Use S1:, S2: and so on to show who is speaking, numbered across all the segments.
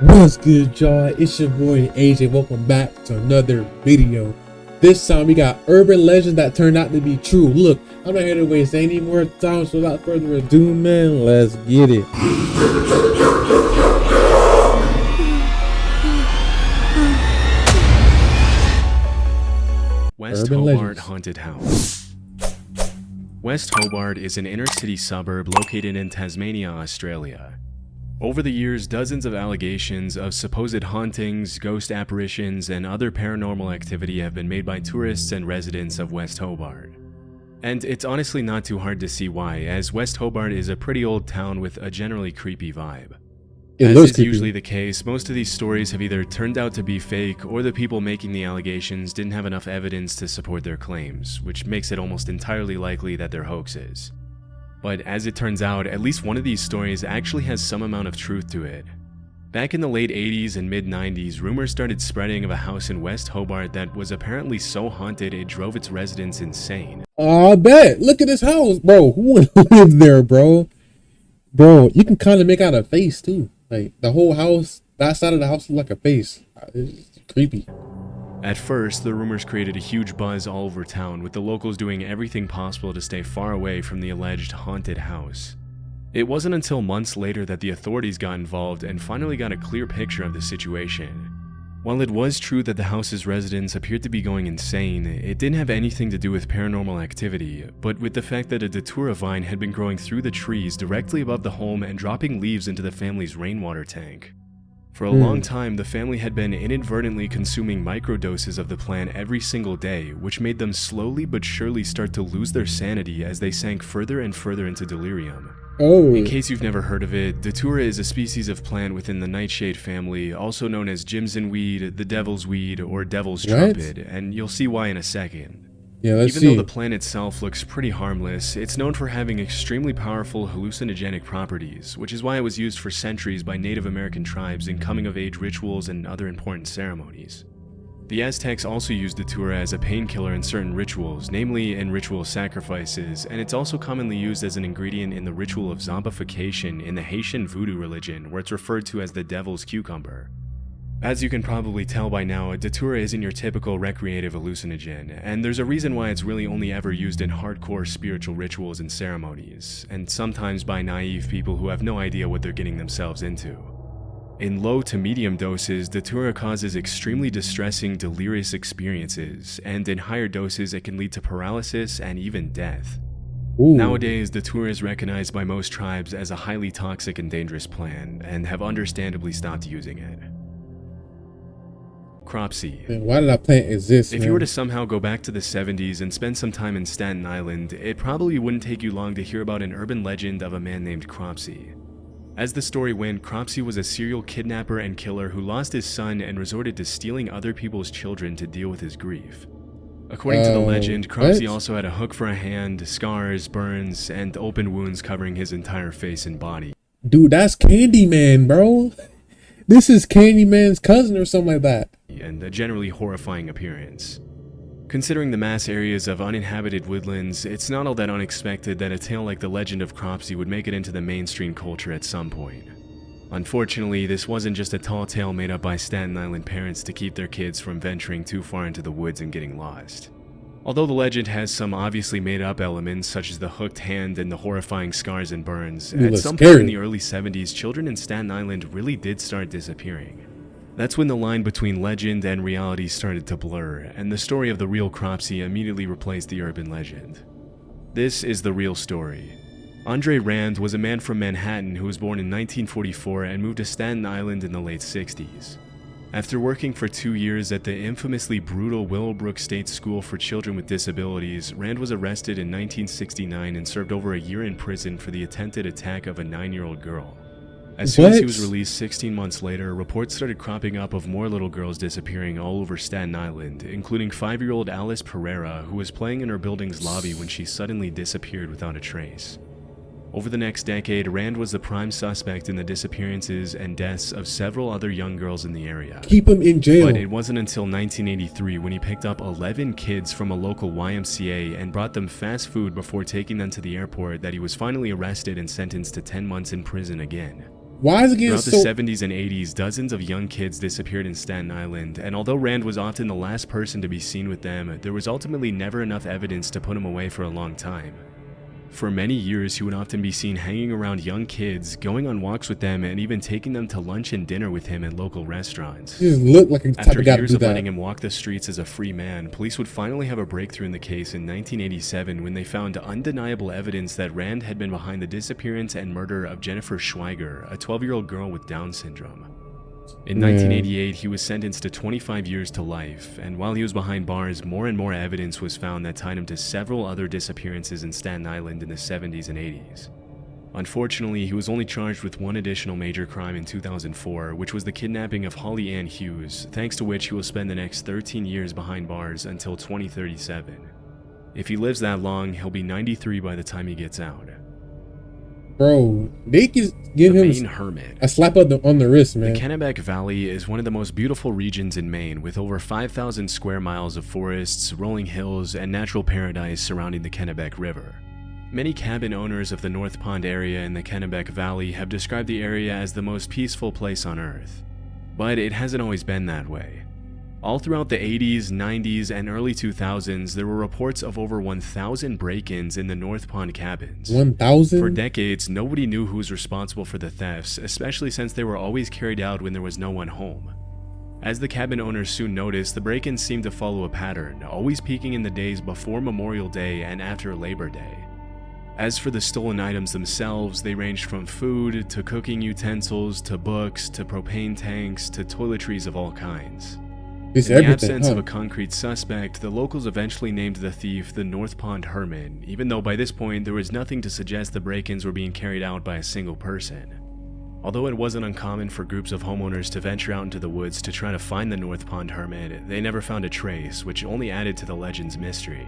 S1: What's good, y'all? It's your boy AJ. Welcome back to another video. This time we got urban legends that turned out to be true. Look, I'm not here to waste any more time, so without further ado, man, let's get it.
S2: West
S1: Urban
S2: Hobart
S1: legends.
S2: Haunted House. West Hobart is an inner-city suburb located in Tasmania, Australia. Over the years, dozens of allegations of supposed hauntings, ghost apparitions, and other paranormal activity have been made by tourists and residents of West Hobart. And it's honestly not too hard to see why, as West Hobart is a pretty old town with a generally creepy vibe. As is usually the case, most of these stories have either turned out to be fake, or the people making the allegations didn't have enough evidence to support their claims, which makes it almost entirely likely that they're hoaxes. But as it turns out, at least one of these stories actually has some amount of truth to it. Back in the late 80s and mid 90s, rumors started spreading of a house in West Hobart that was apparently so haunted it drove its residents insane.
S1: I bet. Look at this house, bro. Who would live there, bro? Bro, you can kind of make out a face too. Like the whole house, that side of the house is like a face. It's creepy.
S2: At first, the rumors created a huge buzz all over town, with the locals doing everything possible to stay far away from the alleged haunted house. It wasn't until months later that the authorities got involved and finally got a clear picture of the situation. While it was true that the house's residents appeared to be going insane, it didn't have anything to do with paranormal activity, but with the fact that a datura vine had been growing through the trees directly above the home and dropping leaves into the family's rainwater tank. For a long time, the family had been inadvertently consuming microdoses of the plant every single day, which made them slowly but surely start to lose their sanity as they sank further and further into delirium.
S1: Oh.
S2: In case you've never heard of it, datura is a species of plant within the nightshade family, also known as Jimson weed, the devil's weed, or devil's trumpet, and you'll see why in a second.
S1: Yeah, let's
S2: Even
S1: see.
S2: though the plant itself looks pretty harmless, it's known for having extremely powerful hallucinogenic properties, which is why it was used for centuries by Native American tribes in coming-of-age rituals and other important ceremonies. The Aztecs also used datura as a painkiller in certain rituals, namely in ritual sacrifices, and it's also commonly used as an ingredient in the ritual of zombification in the Haitian voodoo religion, where it's referred to as the devil's cucumber. As you can probably tell by now, a datura isn't your typical recreative hallucinogen, and there's a reason why it's really only ever used in hardcore spiritual rituals and ceremonies, and sometimes by naive people who have no idea what they're getting themselves into. In low to medium doses, datura causes extremely distressing, delirious experiences, and in higher doses it can lead to paralysis and even death.
S1: Ooh.
S2: Nowadays, datura is recognized by most tribes as a highly toxic and dangerous plant, and have understandably stopped using it. Cropsey.
S1: Man, why did that plant exist?
S2: If you were to somehow go back to the 70s and spend some time in Staten Island, it probably wouldn't take you long to hear about an urban legend of a man named Cropsey. As the story went, Cropsey was a serial kidnapper and killer who lost his son and resorted to stealing other people's children to deal with his grief. According to the legend, Cropsey also had a hook for a hand, scars, burns, and open wounds covering his entire face and body.
S1: Dude, that's Candyman, bro. This is Candyman's cousin or something like that.
S2: And a generally horrifying appearance. Considering the mass areas of uninhabited woodlands, it's not all that unexpected that a tale like the legend of Cropsey would make it into the mainstream culture at some point. Unfortunately, this wasn't just a tall tale made up by Staten Island parents to keep their kids from venturing too far into the woods and getting lost. Although the legend has some obviously made-up elements such as the hooked hand and the horrifying scars and burns, at some point in the early 70s, children in Staten Island really did start disappearing. That's when the line between legend and reality started to blur, and the story of the real Cropsey immediately replaced the urban legend. This is the real story. Andre Rand was a man from Manhattan who was born in 1944 and moved to Staten Island in the late 60s. After working for 2 years at the infamously brutal Willowbrook State School for Children with Disabilities, Rand was arrested in 1969 and served over a year in prison for the attempted attack of a 9-year-old girl. As soon as he was released 16 months later, reports started cropping up of more little girls disappearing all over Staten Island, including 5-year-old Alice Pereira, who was playing in her building's lobby when she suddenly disappeared without a trace. Over the next decade, Rand was the prime suspect in the disappearances and deaths of several other young girls in the area.
S1: Keep him in jail.
S2: But it wasn't until 1983 when he picked up 11 kids from a local YMCA and brought them fast food before taking them to the airport that he was finally arrested and sentenced to 10 months in prison again.
S1: Why is it getting
S2: Throughout
S1: so...
S2: the 70s and 80s, dozens of young kids disappeared in Staten Island, and although Rand was often the last person to be seen with them, there was ultimately never enough evidence to put him away for a long time. For many years, he would often be seen hanging around young kids, going on walks with them, and even taking them to lunch and dinner with him at local restaurants.
S1: He just looked like a type
S2: After
S1: of guy to
S2: years
S1: do
S2: of
S1: that.
S2: letting him walk the streets as a free man, police would finally have a breakthrough in the case in 1987 when they found undeniable evidence that Rand had been behind the disappearance and murder of Jennifer Schweiger, a 12-year-old girl with Down syndrome. In 1988, he was sentenced to 25 years to life, and while he was behind bars, more and more evidence was found that tied him to several other disappearances in Staten Island in the 70s and 80s. Unfortunately, he was only charged with one additional major crime in 2004, which was the kidnapping of Holly Ann Hughes, thanks to which he will spend the next 13 years behind bars until 2037. If he lives that long, he'll be 93 by the time he gets out.
S1: Bro, they can give
S2: The
S1: him
S2: Maine Hermit.
S1: a slap on the wrist, man.
S2: The Kennebec Valley is one of the most beautiful regions in Maine, with over 5,000 square miles of forests, rolling hills, and natural paradise surrounding the Kennebec River. Many cabin owners of the North Pond area in the Kennebec Valley have described the area as the most peaceful place on Earth. But it hasn't always been that way. All throughout the 80s, 90s, and early 2000s, there were reports of over 1,000 break-ins in the North Pond cabins.
S1: 1,000?
S2: For decades, nobody knew who was responsible for the thefts, especially since they were always carried out when there was no one home. As the cabin owners soon noticed, the break-ins seemed to follow a pattern, always peaking in the days before Memorial Day and after Labor Day. As for the stolen items themselves, they ranged from food, to cooking utensils, to books, to propane tanks, to toiletries of all kinds.
S1: It's
S2: In the
S1: everything,
S2: absence of
S1: huh?
S2: a concrete suspect, the locals eventually named the thief the North Pond Hermit, even though by this point there was nothing to suggest the break-ins were being carried out by a single person. Although it wasn't uncommon for groups of homeowners to venture out into the woods to try to find the North Pond Hermit, they never found a trace, which only added to the legend's mystery.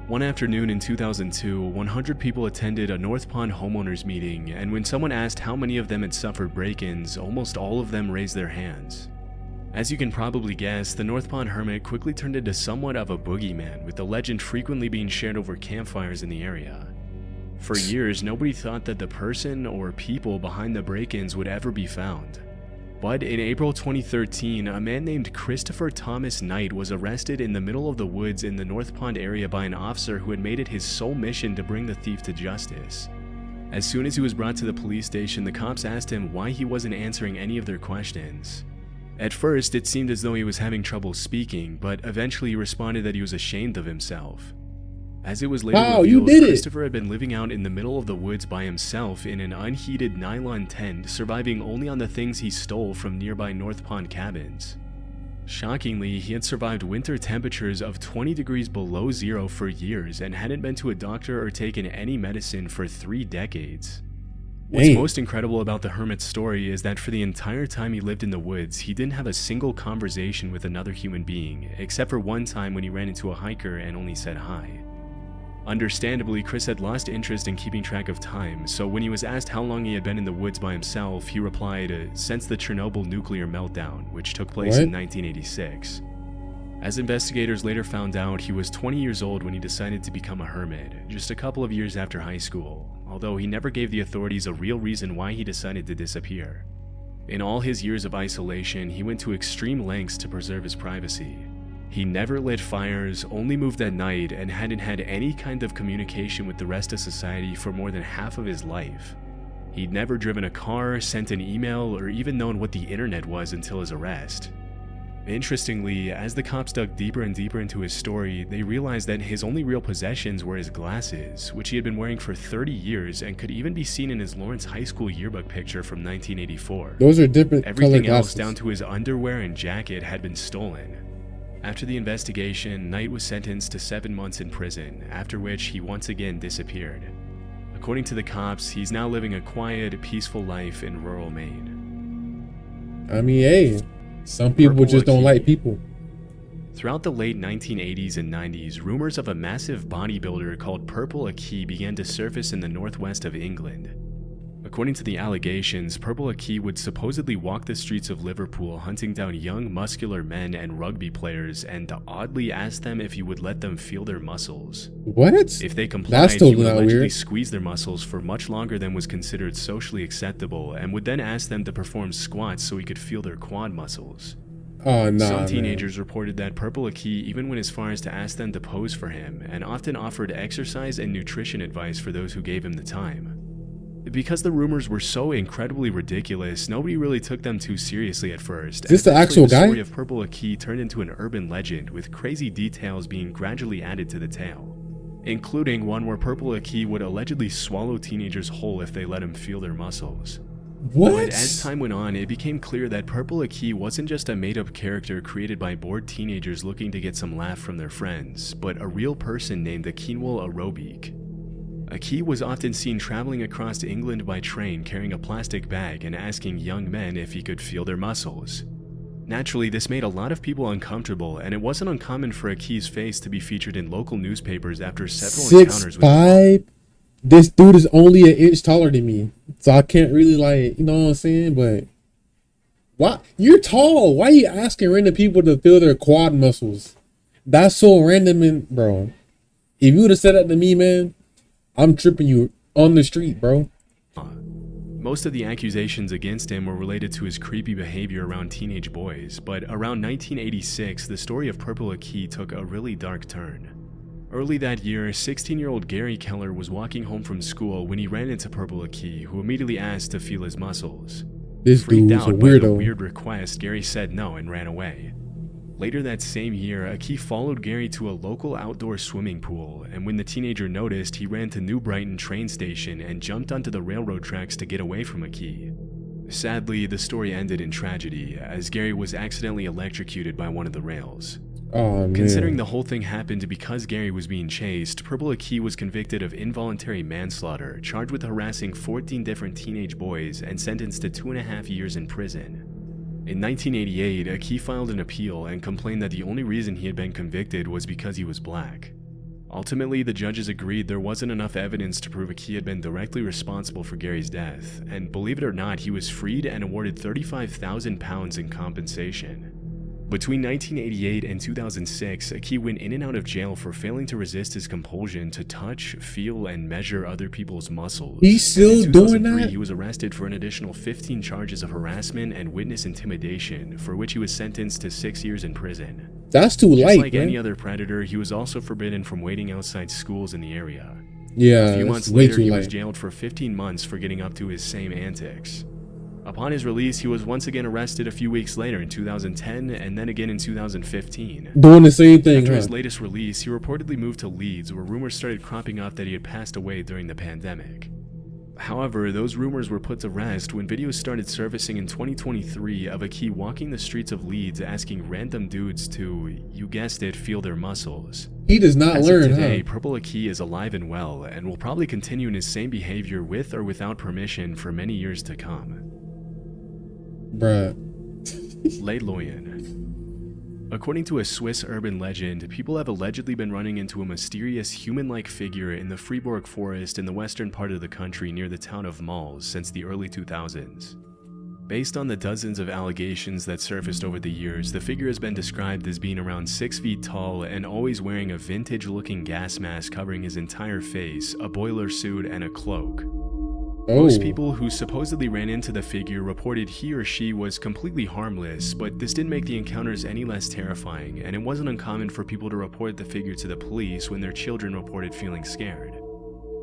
S2: One afternoon in 2002, 100 people attended a North Pond homeowners meeting, and when someone asked how many of them had suffered break-ins, almost all of them raised their hands. As you can probably guess, the North Pond Hermit quickly turned into somewhat of a boogeyman, with the legend frequently being shared over campfires in the area. For years, nobody thought that the person or people behind the break-ins would ever be found. But in April 2013, a man named Christopher Thomas Knight was arrested in the middle of the woods in the North Pond area by an officer who had made it his sole mission to bring the thief to justice. As soon as he was brought to the police station, the cops asked him why he wasn't answering any of their questions. At first, it seemed as though he was having trouble speaking, but eventually he responded that he was ashamed of himself. As it was later
S1: Wow, you
S2: revealed,
S1: did it.
S2: Christopher had been living out in the middle of the woods by himself in an unheated nylon tent, surviving only on the things he stole from nearby North Pond cabins. Shockingly, he had survived winter temperatures of 20 degrees below zero for years and hadn't been to a doctor or taken any medicine for 3 decades. What's
S1: Dang.
S2: most incredible about the hermit's story is that for the entire time he lived in the woods, he didn't have a single conversation with another human being, except for one time when he ran into a hiker and only said hi. Understandably, Chris had lost interest in keeping track of time, so when he was asked how long he had been in the woods by himself, he replied, since the Chernobyl nuclear meltdown, which took place in 1986. As investigators later found out, he was 20 years old when he decided to become a hermit, just a couple of years after high school, although he never gave the authorities a real reason why he decided to disappear. In all his years of isolation, he went to extreme lengths to preserve his privacy. He never lit fires, only moved at night, and hadn't had any kind of communication with the rest of society for more than half of his life. He'd never driven a car, sent an email, or even known what the internet was until his arrest. Interestingly, as the cops dug deeper and deeper into his story, they realized that his only real possessions were his glasses, which he had been wearing for 30 years and could even be seen in his Lawrence High School yearbook picture from 1984.
S1: Those are different
S2: Everything
S1: color
S2: else,
S1: glasses.
S2: down to his underwear and jacket, had been stolen. After the investigation, Knight was sentenced to 7 months in prison, after which he once again disappeared. According to the cops, he's now living a quiet, peaceful life in rural Maine.
S1: I mean, hey, some people
S2: Purple
S1: just don't
S2: Akey.
S1: like people.
S2: Throughout the late 1980s and 90s, rumors of a massive bodybuilder called Purple Akey began to surface in the northwest of England. According to the allegations, Purple Aki would supposedly walk the streets of Liverpool hunting down young, muscular men and rugby players and oddly ask them if he would let them feel their muscles.
S1: What?
S2: If they complied,
S1: That's
S2: he
S1: totally
S2: would
S1: not
S2: allegedly
S1: weird.
S2: squeeze their muscles for much longer than was considered socially acceptable and would then ask them to perform squats so he could feel their quad muscles.
S1: Oh, nah,
S2: Some
S1: man.
S2: teenagers reported that Purple Aki even went as far as to ask them to pose for him and often offered exercise and nutrition advice for those who gave him the time. Because the rumors were so incredibly ridiculous, nobody really took them too seriously at first.
S1: Is this the
S2: Eventually,
S1: actual guy?
S2: The story of Purple Aki turned into an urban legend with crazy details being gradually added to the tale, including one where Purple Aki would allegedly swallow teenagers whole if they let him feel their muscles.
S1: What?
S2: But as time went on, it became clear that Purple Aki wasn't just a made-up character created by bored teenagers looking to get some laugh from their friends, but a real person named Akinwul Arobic. Aki was often seen traveling across England by train carrying a plastic bag and asking young men if he could feel their muscles. Naturally, this made a lot of people uncomfortable, and it wasn't uncommon for Aki's face to be featured in local newspapers after several encounters with him.
S1: 6'5". This dude is only an inch taller than me, so I can't really, like, you know what I'm saying? But why? You're tall. Why are you asking random people to feel their quad muscles? That's so random, and bro. If you would have said that to me, man, I'm tripping you on the street, bro.
S2: Most of the accusations against him were related to his creepy behavior around teenage boys, but around 1986, the story of Purple Aki took a really dark turn. Early that year, 16-year-old Gary Keller was walking home from school when he ran into Purple Aki, who immediately asked to feel his muscles.
S1: This
S2: Freaked
S1: dude's a
S2: out by the
S1: weirdo.
S2: weird request, Gary said no and ran away. Later that same year, Aki followed Gary to a local outdoor swimming pool, and when the teenager noticed, he ran to New Brighton train station and jumped onto the railroad tracks to get away from Aki. Sadly, the story ended in tragedy, as Gary was accidentally electrocuted by one of the rails.
S1: Oh, man.
S2: Considering the whole thing happened because Gary was being chased, Purple Aki was convicted of involuntary manslaughter, charged with harassing 14 different teenage boys, and sentenced to 2.5 years in prison. In 1988, Aki filed an appeal and complained that the only reason he had been convicted was because he was black. Ultimately, the judges agreed there wasn't enough evidence to prove Aki had been directly responsible for Gary's death, and believe it or not, he was freed and awarded £35,000 in compensation. Between 1988 and 2006, Aki went in and out of jail for failing to resist his compulsion to touch, feel, and measure other people's muscles.
S1: He's still
S2: In
S1: doing
S2: 2003,
S1: that?
S2: He was arrested for an additional 15 charges of harassment and witness intimidation, for which he was sentenced to 6 years in prison.
S1: That's too
S2: Just
S1: light,
S2: like
S1: man.
S2: any other predator, he was also forbidden from waiting outside schools in the area.
S1: Yeah,
S2: A few
S1: that's
S2: months
S1: way
S2: later,
S1: too
S2: he was
S1: light.
S2: jailed for 15 months for getting up to his same antics. Upon his release, he was once again arrested a few weeks later in 2010 and then again in 2015.
S1: Doing the same thing,
S2: After
S1: huh?
S2: his latest release, he reportedly moved to Leeds, where rumors started cropping up that he had passed away during the pandemic. However, those rumors were put to rest when videos started surfacing in 2023 of Aki walking the streets of Leeds asking random dudes to, you guessed it, feel their muscles.
S1: He does not
S2: As
S1: learn,
S2: of today,
S1: huh?
S2: Purple Aki is alive and well, and will probably continue in his same behavior with or without permission for many years to come.
S1: Bruh.
S2: Le Loyen. According to a Swiss urban legend, people have allegedly been running into a mysterious human-like figure in the Fribourg forest in the western part of the country near the town of Mals since the early 2000s. Based on the dozens of allegations that surfaced over the years, the figure has been described as being around 6 feet tall and always wearing a vintage-looking gas mask covering his entire face, a boiler suit, and a cloak.
S1: Oh.
S2: Most people who supposedly ran into the figure reported he or she was completely harmless, but this didn't make the encounters any less terrifying, and it wasn't uncommon for people to report the figure to the police when their children reported feeling scared.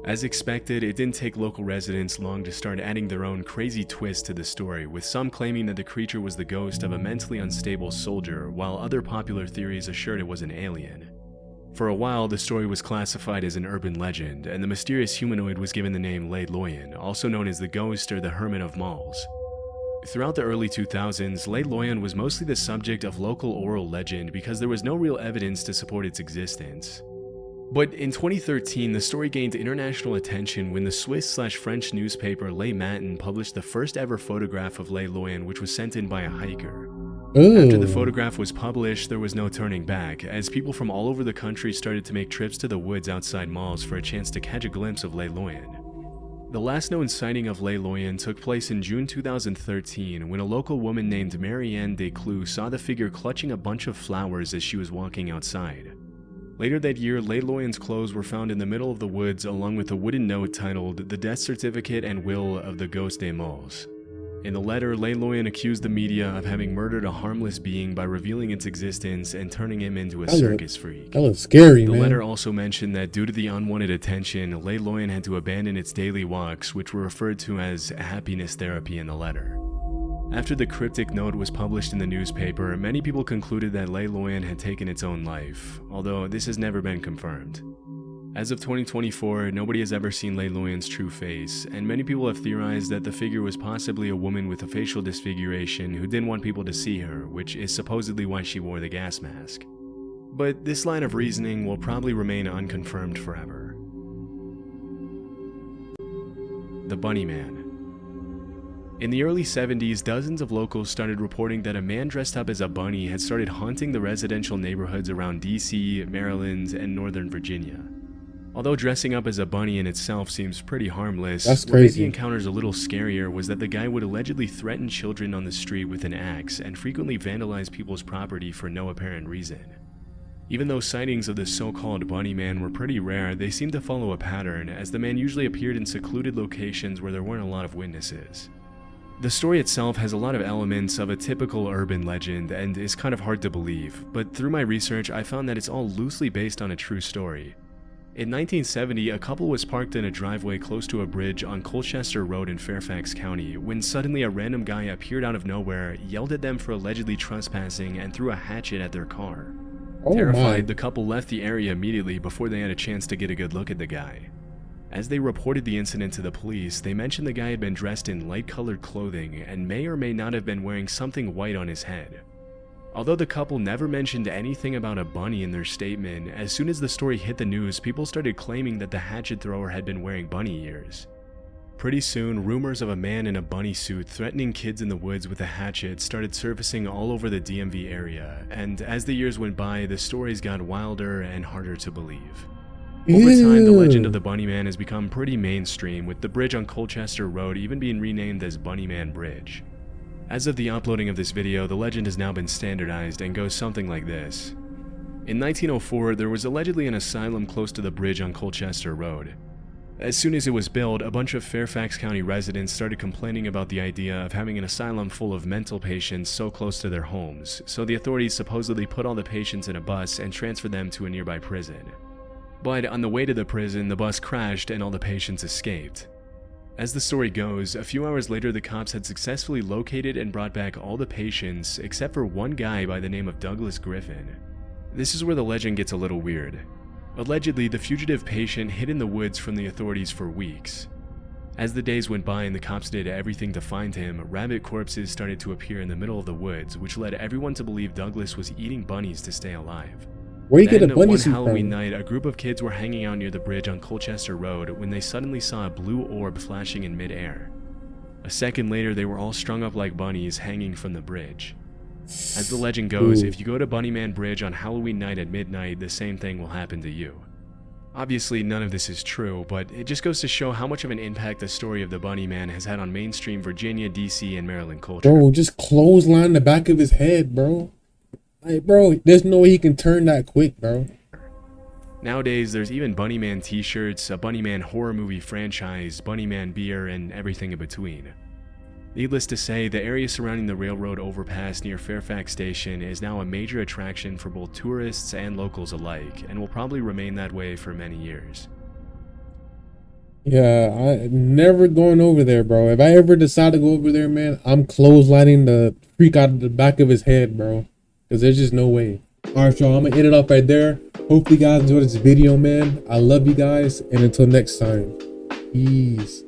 S2: As expected, it didn't take local residents long to start adding their own crazy twist to the story, with some claiming that the creature was the ghost of a mentally unstable soldier, while other popular theories assured it was an alien. For a while, the story was classified as an urban legend, and the mysterious humanoid was given the name Le Loyen, also known as the Ghost or the Hermit of Mals. Throughout the early 2000s, Le Loyen was mostly the subject of local oral legend because there was no real evidence to support its existence. But in 2013, the story gained international attention when the Swiss/French newspaper Le Matin published the first ever photograph of Le Loyen, which was sent in by a hiker. After the
S1: Ooh.
S2: photograph was published, there was no turning back, as people from all over the country started to make trips to the woods outside Mals for a chance to catch a glimpse of Le Loyen. The last known sighting of Lei Loyan took place in June 2013 when a local woman named Marianne Desclous saw the figure clutching a bunch of flowers as she was walking outside. Later that year, Lei Loyan's clothes were found in the middle of the woods along with a wooden note titled "The Death Certificate and Will of the Ghost des Moles." In the letter, Lei Loyan accused the media of having murdered a harmless being by revealing its existence and turning him into a circus freak.
S1: That was scary, man.
S2: The letter also mentioned that due to the unwanted attention, Lei Loyan had to abandon its daily walks, which were referred to as happiness therapy in the letter. After the cryptic note was published in the newspaper, many people concluded that Lei Loyan had taken its own life, although this has never been confirmed. As of 2024, nobody has ever seen Lei Loyan's true face, and many people have theorized that the figure was possibly a woman with a facial disfiguration who didn't want people to see her, which is supposedly why she wore the gas mask. But this line of reasoning will probably remain unconfirmed forever. The Bunny Man. In the early 70s, dozens of locals started reporting that a man dressed up as a bunny had started haunting the residential neighborhoods around DC, Maryland, and Northern Virginia. Although dressing up as a bunny in itself seems pretty harmless,
S1: That's
S2: what made
S1: crazy.
S2: the encounters a little scarier was that the guy would allegedly threaten children on the street with an axe and frequently vandalize people's property for no apparent reason. Even though sightings of the so-called Bunny Man were pretty rare, they seemed to follow a pattern, as the man usually appeared in secluded locations where there weren't a lot of witnesses. The story itself has a lot of elements of a typical urban legend and is kind of hard to believe, but through my research I found that it's all loosely based on a true story. In 1970, a couple was parked in a driveway close to a bridge on Colchester Road in Fairfax County when suddenly a random guy appeared out of nowhere, yelled at them for allegedly trespassing, and threw a hatchet at their car.
S1: Oh
S2: Terrified,
S1: my.
S2: the couple left the area immediately before they had a chance to get a good look at the guy. As they reported the incident to the police, they mentioned the guy had been dressed in light-colored clothing and may or may not have been wearing something white on his head. Although the couple never mentioned anything about a bunny in their statement, as soon as the story hit the news, people started claiming that the hatchet thrower had been wearing bunny ears. Pretty soon, rumors of a man in a bunny suit threatening kids in the woods with a hatchet started surfacing all over the DMV area, and as the years went by, the stories got wilder and harder to believe. Over time, the legend of the Bunny Man has become pretty mainstream, with the bridge on Colchester Road even being renamed as Bunny Man Bridge. As of the uploading of this video, the legend has now been standardized and goes something like this. In 1904, there was allegedly an asylum close to the bridge on Colchester Road. As soon as it was built, a bunch of Fairfax County residents started complaining about the idea of having an asylum full of mental patients so close to their homes, so the authorities supposedly put all the patients in a bus and transferred them to a nearby prison. But on the way to the prison, the bus crashed and all the patients escaped. As the story goes, a few hours later the cops had successfully located and brought back all the patients except for one guy by the name of Douglas Griffin. This is where the legend gets a little weird. Allegedly, the fugitive patient hid in the woods from the authorities for weeks. As the days went by and the cops did everything to find him, rabbit corpses started to appear in the middle of the woods, which led everyone to believe Douglas was eating bunnies to stay alive.
S1: Where you get a
S2: Then,
S1: bunny
S2: one
S1: suit
S2: Halloween
S1: from?
S2: night, a group of kids were hanging out near the bridge on Colchester Road when they suddenly saw a blue orb flashing in midair. A second later, they were all strung up like bunnies hanging from the bridge. As the legend goes,
S1: Ooh.
S2: if you go to Bunny Man Bridge on Halloween night at midnight, the same thing will happen to you. Obviously, none of this is true, but it just goes to show how much of an impact the story of the Bunny Man has had on mainstream Virginia, DC, and Maryland culture.
S1: Bro, just clothesline the back of his head, bro. Like, bro, there's no way he can turn that quick, bro.
S2: Nowadays, there's even Bunny Man t-shirts, a Bunny Man horror movie franchise, Bunny Man beer, and everything in between. Needless to say, the area surrounding the railroad overpass near Fairfax Station is now a major attraction for both tourists and locals alike, and will probably remain that way for many years.
S1: Yeah, I'm never going over there, bro. If I ever decide to go over there, man, I'm clotheslining the freak out of the back of his head, bro. Because there's just no way. Alright, y'all, I'm going to end it up right there. Hopefully you guys enjoyed this video, man. I love you guys, and until next time, peace.